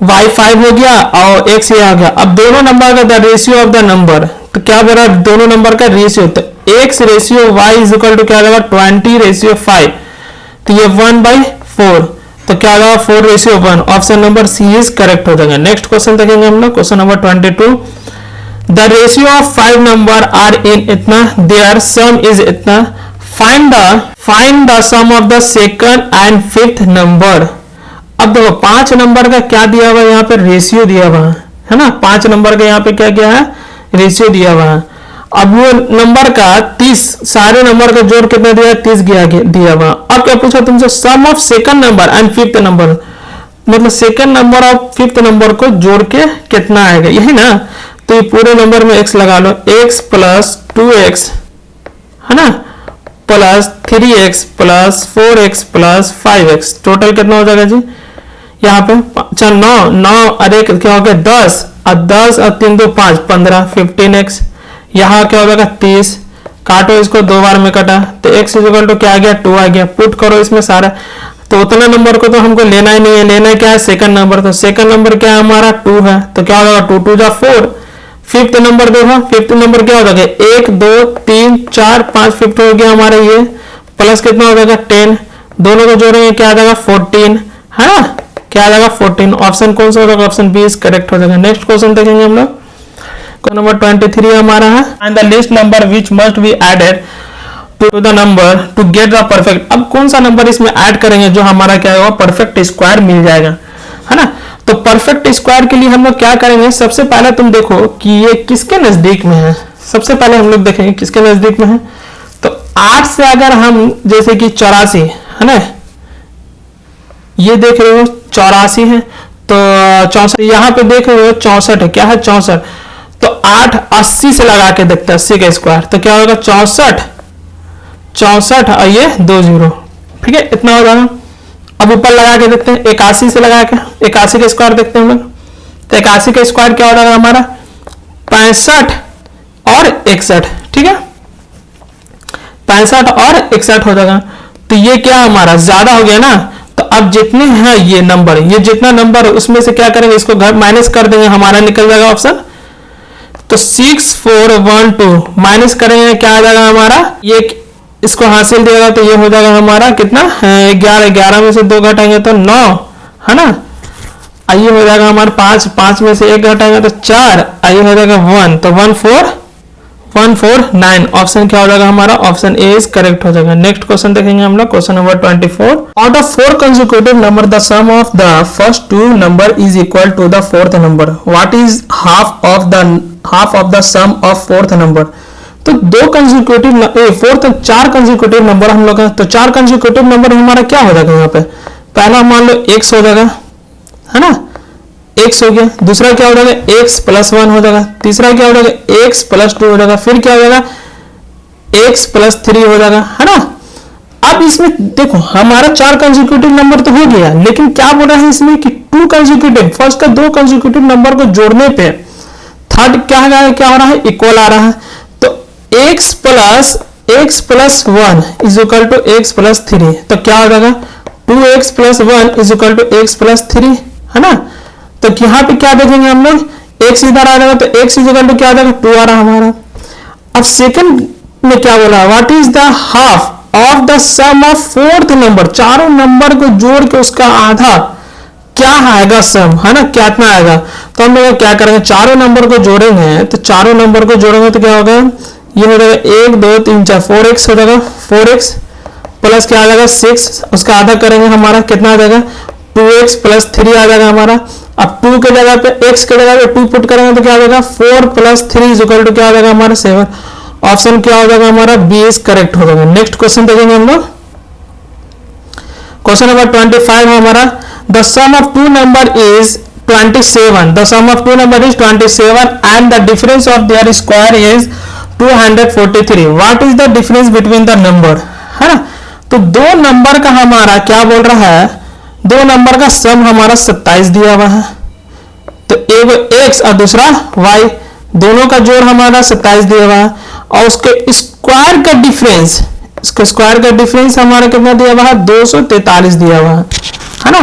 y 5 हो गया और x ये आ गया। अब दोनों नंबर का the ratio of the number, तो क्या बोला दोनों नंबर का रेशियो, तो x ratio y is equal to क्या आ जाएगा 20 रेशियो 5, तो ये 1/4, तो क्या आ जाएगा 4 ratio 1, option number C is correct हो जाएगा। नेक्स्ट क्वेश्चन देखेंगे हम लोग question number 22, the ratio of 5 number are in इतना, देयर सम इज इतना, find the sum of the second and fifth number. अब देखो 5 नंबर का क्या दिया हुआ है, यहाँ पे रेशियो दिया हुआ है ना, 5 नंबर का यहाँ पे क्या क्या है रेशियो दिया हुआ है। अब वो नंबर का 30, सारे नंबर का जोड़ कितना दिया है 30 दिया हुआ। अब क्या पूछा तुमसे, sum of second number and fifth number, मतलब सेकंड नंबर और फिफ्थ नंबर को जोड़ के कितना आएगा, यही ना। तो ये पूरे नंबर में x लगा लो, x प्लस 2x, है ना, plus 3x plus 4x plus 5x, total कितना हो जाएगा जी यहाँ पे, अच्छा 9 अरे क्या हो गया 10 और 3 2 5 15, 15x, यहाँ क्या हो जाएगा 30, काटो इसको, दो बार में कटा तो x इज इक्वल टू क्या आ गया 2 आ गया, पुट करो इसमें सारा, तो उतना नंबर को तो हमको लेना ही नहीं है, लेना क्या है सेकंड नंबर, तो सेकंड नंबर क्या है हमारा 2 है, तो क्या हो जाएगा 2 2 जा 4, फिफ्थ नंबर देखो, फिफ्थ नंबर क्या हो जाएगा 1 2 3 4 5, फिफ्थ हो गया हमारा ये, प्लस कितना हो जाएगा 10, दोनों को जोड़ेंगे क्या आ जाएगा 14, है ना, क्या आ जाएगा 14। ऑप्शन कौन सा होगा, ऑप्शन बी इज करेक्ट हो जाएगा। नेक्स्ट क्वेश्चन देखेंगे हम लोग, क्वेश्चन नंबर 23 हमारा है, and the list number which must be added to the number to get the perfect. अब कौन सा नंबर इसमें ऐड करेंगे जो हमारा क्या होगा परफेक्ट स्क्वायर मिल जाएगा, है ना। तो परफेक्ट स्क्वायर के लिए हम लोग क्या करेंगे, सबसे पहले तुम देखो कि ये किसके नजदीक में है। सबसे पहले हम लोग देखेंगे किसके नजदीक में है। तो 8 से अगर हम जैसे कि 84 है ना, ये देख रहे हो 84 है, तो 64 यहाँ पे देख रहे हो 64 है, क्या है 64। तो 8 80 से लगा के देखते हैं 80 का स्क्वायर, तो क्या होगा 64 और ये 2 0, ठीक है, इतना हो जाएगा। अब ऊपर लगा के देखते हैं 81 से लगा के 81 का स्क्वायर देखते हैं हम लोग। तो 81 का स्क्वायर क्या हो जाएगा हमारा 65 और 61, ठीक है, 65 और 61 हो जाएगा। तो ये क्या हमारा ज्यादा हो गया ना, तो अब जितने हैं ये नंबर, ये जितना नंबर उसमें से क्या करेंगे, इसको घर माइनस कर देंगे, हमारा निकल जाएगा ऑप्शन। तो 6 4 1 2 माइनस करेंगे क्या आ जाएगा हमारा, ये इसको हासिल देगा तो ये हो जाएगा हमारा कितना 11, 11 में से 2 घटाएंगे तो 9, है ना। आइए हो जाएगा हमारा 5, 5 में से 1 घटाएंगे तो 4, आइए हो जाएगा 1, तो 149। ऑप्शन क्या हो जाएगा हमारा, ऑप्शन ए इज करेक्ट हो जाएगा। नेक्स्ट क्वेश्चन देखेंगे हम लोग, question number 24, out of 4 consecutive number the sum of the first 2 number is equal to the fourth number, what is half of the sum of fourth number. तो 2 कंसेक्यूटिव फोर्थ 4 कंसेक्यूटिव नंबर हम लोग, तो 4 कंसेक्यूटिव नंबर हमारा क्या हो जाएगा यहाँ पे, पहला मान लो x हो जाएगा, है ना, x हो गया, दूसरा क्या हो जाएगा x + 1 हो जाएगा, तीसरा क्या हो जाएगा x + 2 हो जाएगा, फिर क्या हो जाएगा x + 3 हो जाएगा, है ना। अब इसमें देखो हमारा 4 कंसेक्यूटिव नंबर तो हो गया, लेकिन क्या बोल रहा है इसमें कि 2 कंसेक्यूटिव, फर्स्ट का 2 कंसेक्यूटिव नंबर को जोड़ने पे थर्ड क्या हो रहा है इक्वल आ रहा है। तो x + 1 is equal to x + 3, तो क्या हो जाएगा 2x + 1 is equal to x + 3, है ना। तो यहाँ पे क्या देखेंगे हम लोग, x इधर आ जाएगा तो x इज इक्वल टू क्या आ जाएगा 2 आ रहा हमारा। अब सेकंड में क्या बोला, what is the half of the sum of fourth number, चारों नंबर को जोड़ के उसका आधा क्या आएगा सम, है ना, कितना आएगा। तो हम लोग क्या करेंगे, चारों नंबर को जोड़ेंगे, तो चारों नंबर को जोड़ेंगे तो क्या होगा, ये हो जाएगा 1 2 3 4 4x हो जाएगा, 4x प्लस क्या आ जाएगा 6, उसका आधा करेंगे हमारा कितना आ जाएगा 2x + 3 आ जाएगा हमारा। अब 2 के जगह पे x के जगह पे 2 पुट करेंगे तो क्या आ जाएगा 4 + 3 इज इक्वल टू क्या आ जाएगा हमारा 7। ऑप्शन क्या हो जाएगा हमारा बी इज करेक्ट हो जाएगा। नेक्स्ट क्वेश्चन देखेंगे हम लोग, क्वेश्चन नंबर 25 हमारा, the sum of 2 number is 27, the sum of 2 number is 27 and the difference of their square is 243, what is the difference between the number, है ना। तो 2 नंबर का हमारा क्या बोल रहा है, 2 नंबर का सम हमारा 27 दिया हुआ है, तो एक x और दूसरा y, दोनों का जोड़ हमारा 27 दिया हुआ है, और उसके स्क्वायर का डिफरेंस, इसके स्क्वायर का डिफरेंस हमारा कितना दिया हुआ है 243 दिया हुआ है ना।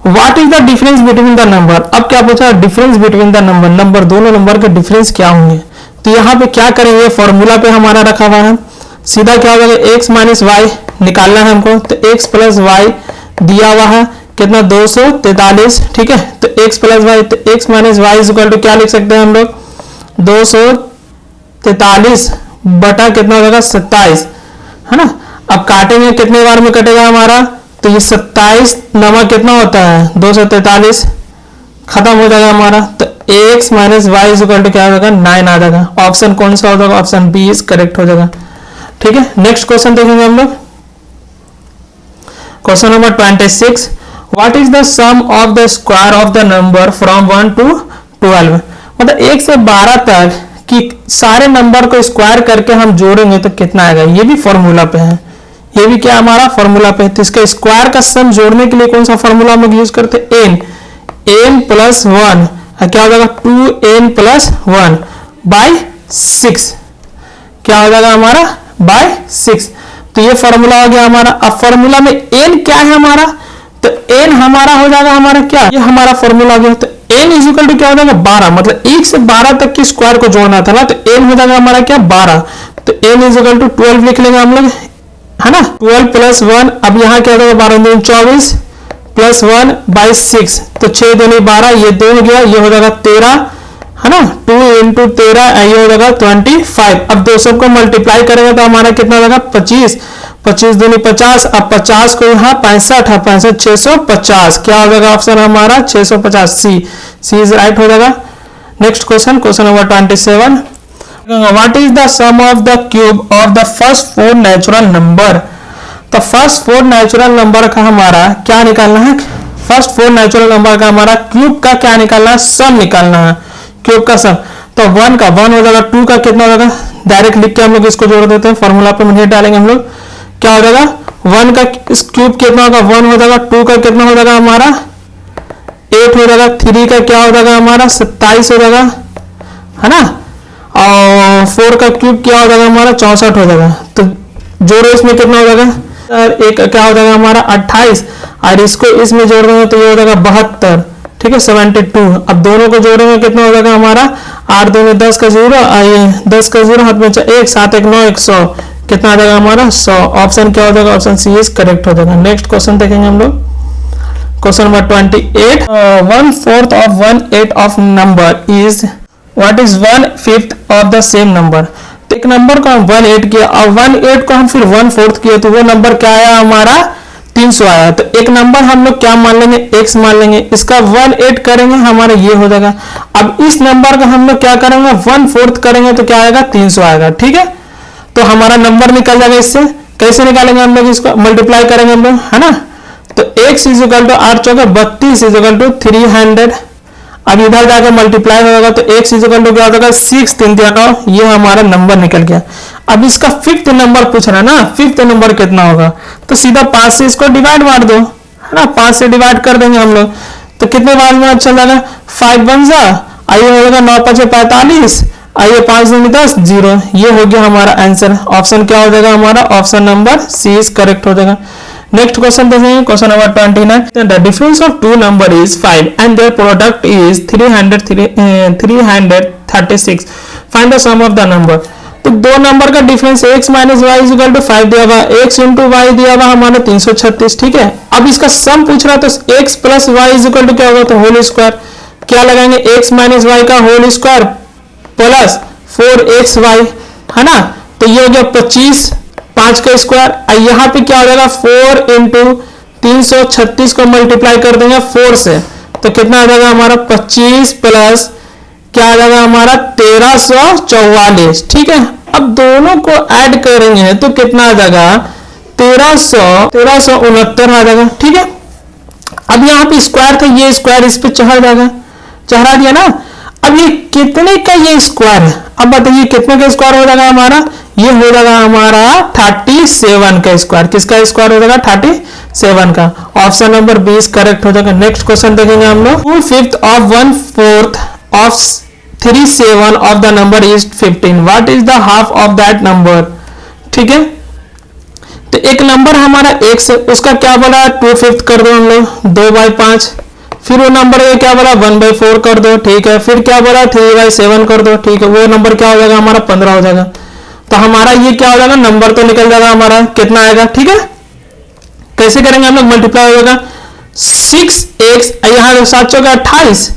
What is the difference between the number, अब क्या पूछा डिफरेंस बिटवीन द नंबर, दोनों नंबर के डिफरेंस क्या होंगे। तो यहाँ पे क्या करेंगे, फॉर्मूला पे हमारा रखा हुआ है, सीधा क्या हो जाएगा x - y निकालना है हमको, तो x + y दिया हुआ है कितना 243, ठीक है। तो x + y, तो x - y is equal to क्या लिख सकते हैं हम लोग 243 बटा कितना हो जाएगा 27, है ना। अब काटेंगे कितने बार में कटेगा हमारा, तो ये 27 नवा कितना होता है 243, खत्म हो जाएगा हमारा। तो x - y is equal to क्या हो जाएगा 9 आ जाएगा। ऑप्शन कौन सा हो जाएगा, ऑप्शन बी इज करेक्ट हो जाएगा, ठीक है। नेक्स्ट क्वेश्चन देखेंगे हम लोग, question number 26, what is the sum of the square of the number from 1 to 12, मतलब 1 से 12 तक कि सारे नंबर को स्क्वायर करके हम जोड़ेंगे तो कितना आएगा। ये भी फॉर्मूला पे है, ये भी क्या हमारा फॉर्मूला पे है। तो इसका स्क्वायर का सम जोड़ने के लिए कौन सा फॉर्मूला हम यूज करते हैं, n + 1, क्या हो जाएगा 2n + 1 / 6, क्या हो जाएगा हमारा /6। तो ये फॉर्मूला हो गया हमारा। अब फॉर्मूला में n क्या है हमारा, तो n हमारा हो जाएगा हमारा क्या, ये हमारा फॉर्मूला हो गया। तो n इजिकल टू क्या हो जाएगा 12, मतलब 1 से 12 तक की स्क्वायर को जोड़ना था ना, तो n हो जाएगा हमारा क्या 12, तो n इजिकल टू 12 लिख लेंगे हम लोग, है ना। 12 प्लस 1, अब यहाँ क्या हो जाएगा 12 दूनी 24 प्लस 1 बाई 6, तो 6 दूनी 12, ये 2 हो गया, ये हो जाएगा 13, है ना। 2 इंटू 13 ये हो जाएगा 25। अब दो सबको मल्टीप्लाई करेंगे तो हमारा कितना हो जाएगा 25, 25 दूनी 50, अब 50 को यहाँ 65 है, 65 650, क्या हो जाएगा ऑप्शन हमारा 650, सी इज राइट हो जाएगा। Next question, question number 27, what is the sum of the cube of the first 4 natural number. तो फर्स्ट 4 नेचुरल नंबर का हमारा क्या निकालना है, फर्स्ट 4 नेचुरल नंबर का हमारा क्यूब का क्या निकालना है, सम निकालना है, क्यूब का सम। तो 1 का 1 हो जाएगा, 2 का कितना हो जाएगा, डायरेक्ट लिख के हम लोग इसको जोड़ देते हैं, फॉर्मूला पे नहीं डालेंगे हम लोग, क्या हो जाएगा 1 का क्यूब कितना होगा 1 हो जाएगा, 2 का कितना हो जाएगा हमारा 8 हो जाएगा, 3 का क्या हो जाएगा हमारा 27 हो जाएगा, है ना, और 4 का क्यूब क्या हो जाएगा हमारा 64 हो जाएगा। तो जोड़ो इसमें कितना हो जाएगा, और एक क्या हो जाएगा हमारा 28, और इसको इसमें जोड़ देंगे तो ये हो जाएगा 72, ठीक है 72। अब दोनों को जोड़ेंगे कितना हो जाएगा हमारा 8 2 में 10 का 0, आइए 10 का 0 हाथ में 1 7 1 9 100, कितना आ जाएगा हमारा 100, ऑप्शन क्या हो जाएगा, ऑप्शन सी इज करेक्ट हो जाएगा। नेक्स्ट क्वेश्चन देखेंगे हम लोग, question number 28, 1/4 of 1/8 of number is what is 1/5 of the same number. तो एक नंबर को हम 1/8 किया और 1/8 को हम फिर 1/4 किए, तो वो नंबर क्या आया हमारा 300 आया। तो एक नंबर हम लोग क्या मान लेंगे, x मान लेंगे, इसका 1/8 करेंगे हमारा ये हो जाएगा। अब इस नंबर का हम लोग क्या करेंगे 1/4 करेंगे तो क्या आएगा 300 आएगा, ठीक है। तो हमारा नंबर निकल जाएगा, इससे कैसे निकालेंगे हम लोग, इसको मल्टीप्लाई करेंगे हम लोग, है ना। तो x इज इक्वल टू 8 चौके 32 इज इक्वल टू 300, अब इधर जाकर मल्टीप्लाई होगा तो x इज इक्वल टू क्या हो जाएगा 6 3 9, ये हमारा नंबर निकल गया। अब इसका 5th नंबर पूछ रहा है ना, 5th नंबर कितना होगा, तो सीधा 5 से इसको डिवाइड मार दो, है ना, 5 से डिवाइड कर देंगे हम लोग, तो कितने बार में अच्छा जाएगा 5 बन जा, आइए हो जाएगा 9 5 45, आइए 5 2 10 0, ये हो गया हमारा आंसर। ऑप्शन क्या हो जाएगा हमारा, option number C is correct हो जाएगा। नेक्स्ट क्वेश्चन देखेंगे, question number 29, the difference of 2 number is 5 and their product is 336, find the sum of the number. तो दो नंबर का डिफरेंस x minus y is equal to 5 दिया हुआ, x इंटू वाई दिया हुआ हमारा 336, ठीक है। अब इसका सम पूछ रहा है तो x plus y is equal to क्या होगा, तो होल स्क्वायर, क्या लगाएंगे x माइनस वाई का होल स्क्वायर प्लस 4xy, है ना, तो ये हो गया 25, 5 का स्क्वायर, यहाँ पे क्या हो जाएगा 4 इंटू 336 को मल्टीप्लाई कर देंगे 4 से, तो कितना आ जाएगा हमारा 25 प्लस क्या आ जाएगा हमारा 1344, ठीक है। अब दोनों को ऐड करेंगे तो कितना आ जाएगा 1369 आ जाएगा, ठीक है। अब यहाँ पे स्क्वायर था, ये स्क्वायर इस पे चढ़ा जाएगा, चढ़ा दिया ना। अब ये कितने का ये स्क्वायर है, अब बताइए कितने का स्क्वायर हो जाएगा हमारा, ये हो जाएगा हमारा 37 का स्क्वायर, किसका स्क्वायर हो जाएगा 37 का, ऑप्शन नंबर 20 करेक्ट हो जाएगा। नेक्स्ट क्वेश्चन देखेंगे हम लोग, 2/5 of 1/4 of 37 of the number is 15, what is the half of that number, ठीक है। तो एक नंबर हमारा एक से उसका क्या बोला 2/5 कर दो हम लोग 2/5, फिर वो नंबर का क्या बोला 1/4 कर दो, ठीक है, फिर क्या बोला 3/7 कर दो, ठीक है, वो नंबर क्या हो जाएगा हमारा 15 हो जाएगा। तो हमारा ये क्या हो जाएगा नंबर तो निकल जाएगा हमारा कितना आएगा, ठीक है। कैसे करेंगे हम लोग, मल्टीप्लाई होगा 6x, यहाँ 7 चौके 28,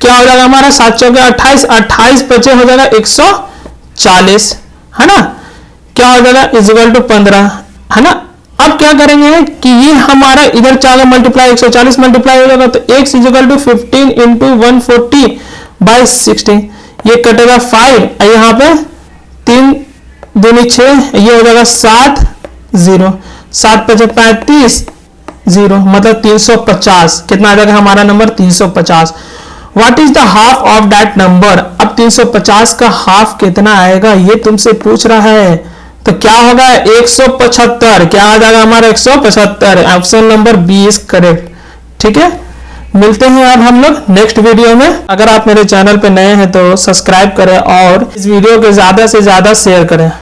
क्या हो जाएगा हमारा 7 चौके 28, 28 बचे हो जाएगा 140, है ना, क्या हो जाएगा इज इक्वल टू 15, है ना। अब क्या करेंगे कि ये हमारा इधर चाहे मल्टीप्लाई 140 मल्टीप्लाई हो जाएगा, तो x is equal to 15 into 140/16, ये कटेगा 5, यहाँ पे 3 दूनी 6, ये हो जाएगा 7 0, 7 5 35 0, मतलब 350, कितना आ जाएगा हमारा number 350। What is the half of that number, अब 350 का हाफ कितना आएगा ये तुमसे पूछ रहा है, तो क्या होगा 175, क्या आ जाएगा हमारा 175, ऑप्शन नंबर 20 करेक्ट, ठीक है। मिलते हैं अब हम लोग नेक्स्ट वीडियो में। अगर आप मेरे चैनल पे नए हैं तो सब्सक्राइब करें और इस वीडियो को ज्यादा से ज्यादा शेयर करें।